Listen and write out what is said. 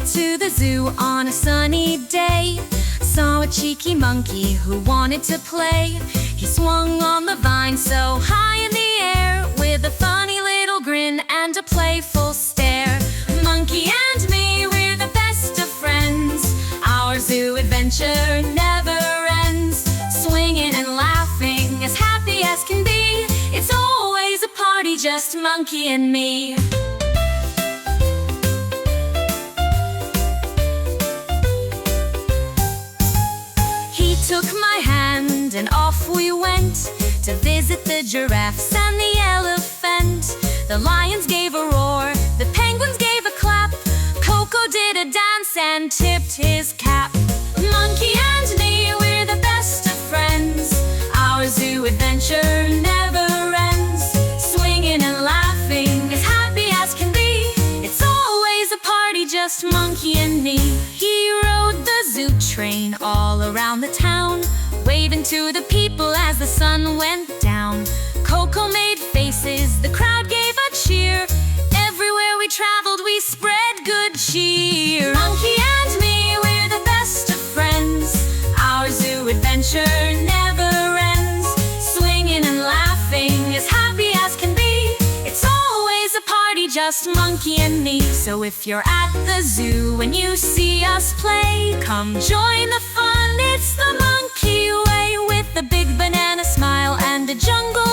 to the zoo on a sunny day. Saw a cheeky monkey who wanted to play. He swung on the vine so high in the air, with a funny little grin and a playful stare. Monkey and me, we're the best of friends. Our zoo adventure never ends. Swinging and laughing, as happy as can be. It's always a party, just Monkey and me. He took my hand and off we went to visit the giraffes and the elephant. The lions gave a roar, the penguins gave a clap. Coco did a dance and tipped his cap. Monkey and me, we're the best of friends. Our zoo adventure never ends. Swinging and laughing, as happy as can be. It's always a party, just Monkey and me. He rode the zoo train all around the town, waving to the people as the sun went down. Coco made faces, the crowd gave a cheer. Everywhere we traveled, we spread good cheer. Monkey and me, we're the best of friends. Our zoo adventure never ends. Swinging and laughing, as happy as can be. It's always a party, just Monkey and me. So if you're at the zoo and you see us play, come join the fun, it's the monkey way. With a big banana smile and a jungle